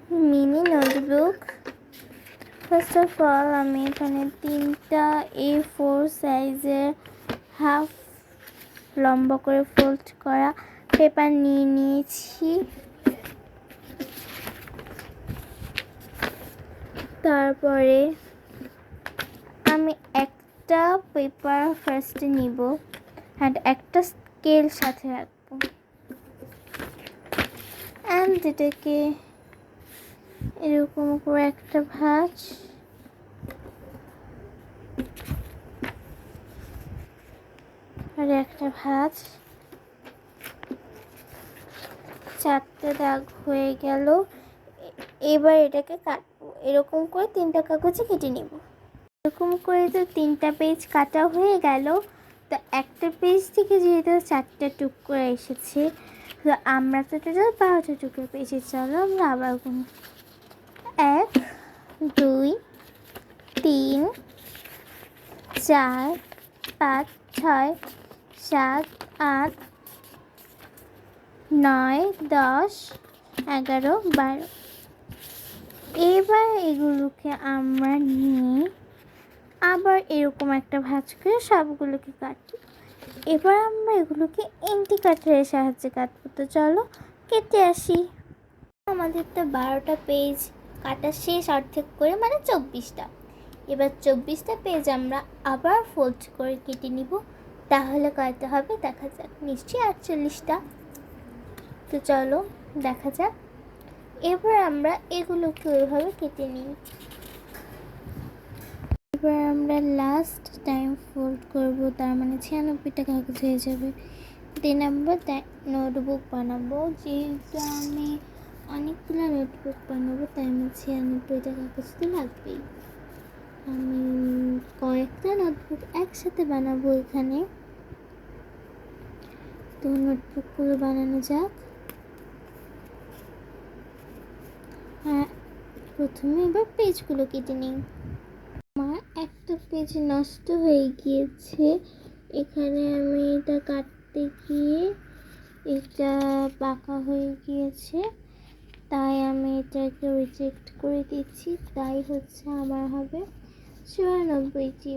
Mini notebook. First of all আমি এখানে 3টা A4 সাইজের হাফ লম্বা করে ফোল্ড করা পেপার নিয়ে নিয়েছি। তারপরে আমি একটা পেপার ফার্স্টে নিব অ্যান্ড একটা স্কেল সাথে রাখবো অ্যান্ড এটাকে এরকম করে একটা ভাঁজ আর একটা ভাঁজ, 4টে দাগ হয়ে গেল। এবার এটাকে কাটবো। এরকম করে 3টা কাগজে কেটে নিব। এরকম করে তো 3টা পেজ কাটা হয়ে গেল। তো একটা পেজ থেকে যেহেতু 4টা টুকরো এসেছে, তো আমরা তো টোটাল 12টা টুকরো পেয়েছি। চলো আমরা আবার গুনি। 1 2 3 4 5 6 7 8 9 10 11 12। এবার এগুলোকে আমরা নিয়ে আবার এরকম একটা ভাঁজ করে সবগুলোকে কাটি। এবার আমরা এগুলোকে এন্টি কাটারের সাহায্যে কাটবো। তো চলো কেটে আসি। আমাদের তো 12টা পেজ কাটা শেষ অর্ধেক করে, মানে 24টা। এবার 24টা পেজ আমরা আবার ফোল্ড করে কেটে নিব। তাহলে কয়টা হবে দেখা যাক, নিশ্চয়ই 48টা। তো চলো দেখা যাক। এবার আমরা এগুলোকে ওইভাবে কেটে নিই। এবার আমরা লাস্ট টাইম ফোল্ড করব, তার মানে 96টা কাগজ হয়ে যাবে। দেন আমরা নোটবুক বানাবো। যেহেতু আমি অনেকগুলো নোটবুক বানাবো তাই আমার 96টা কাগজ তো লাগবেই। আমি কয়েকটা নোটবুক একসাথে বানাবো এখানে। তো নোটবুকগুলো বানানো যাক। হ্যাঁ, প্রথমে এবার পেজগুলো কেটে নিই। আমার একটা পেজ নষ্ট হয়ে গিয়েছে। এখানে আমি এটা কাটতে গিয়ে এটা বাঁকা হয়ে গিয়েছে, তাই আমি এটাকে রিজেক্ট করে দিচ্ছি। তাই হচ্ছে আমার হবে 94টি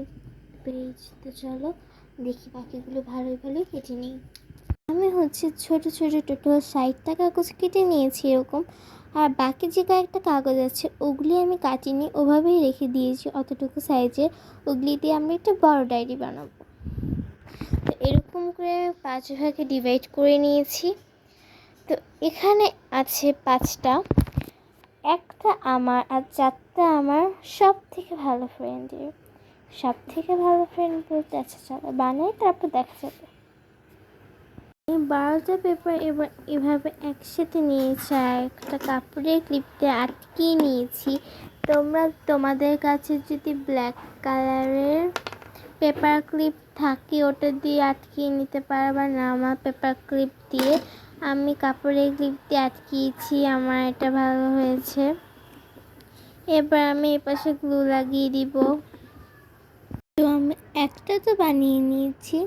পেজ। তো চলো দেখি বাকিগুলো ভালোই ভালোই কেটে নিই। আমি হচ্ছে ছোট ছোট টোটাল 60টা কাগজ কেটে নিয়েছি এরকম। আর বাকি যে কয়েকটা কাগজ আছে ওগুলি আমি কাটিনি, ওভাবেই রেখে দিয়েছি অতটুকু সাইজের। ওগুলি দিয়ে আমরা একটা বড় ডায়েরি বানাবো। তো এরকম করে 5 ভাগে ডিভাইড করে নিয়েছি। তো এখানে আছে 5টা, একটা আমার আর 4টা আমার সব থেকে ভালো ফ্রেন্ডের। সব থেকে ভালো ফ্রেন্ড বলতে আচ্ছা চলো বানাই, তারপর দেখা যাবে। এই 12টা পেপার এবার এভাবে একসাথে নিয়েছি আর একটা কাপড়ের ক্লিপ দিয়ে আটকিয়ে নিয়েছি। তোমাদের কাছে যদি ব্ল্যাক কালারের পেপার ক্লিপ থাকে ওটা দিয়ে আটকিয়ে নিতে পারবে না। আমার পেপার ক্লিপ দিয়ে আমি কাপড়ের ক্লিপ দিয়ে আটকিয়েছি, আমার এটা ভালো হয়েছে। এবার আমি এপাশে গ্লু লাগিয়ে দিব। তো আমি একটা তো বানিয়ে নিয়েছি,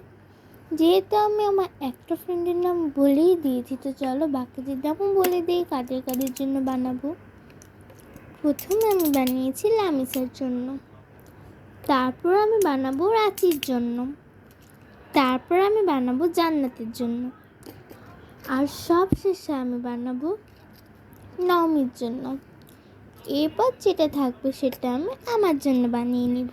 যেহেতু আমি আমার একটা ফ্রেন্ডের নাম বলেই দিয়েছি। তো চলো বাকিদের নামও বলে দিই কাদের কাদের জন্য বানাবো। প্রথমে আমি বানিয়েছি লামিসার জন্য, তারপর আমি বানাবো রাঁচির জন্য, তারপর আমি বানাবো জান্নাতের জন্য, আর সব শেষে আমি বানাবো নওমির জন্য। এরপর যেটা থাকবে সেটা আমি আমার জন্য বানিয়ে নিব।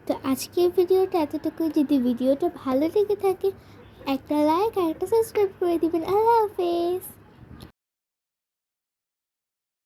তো আজকের ভিডিওটা এতটুকু। যদি ভিডিওটা ভালো লেগে থাকে একটা লাইক আর একটা সাবস্ক্রাইব করে দিবেন। আল্লাহ হাফেজ।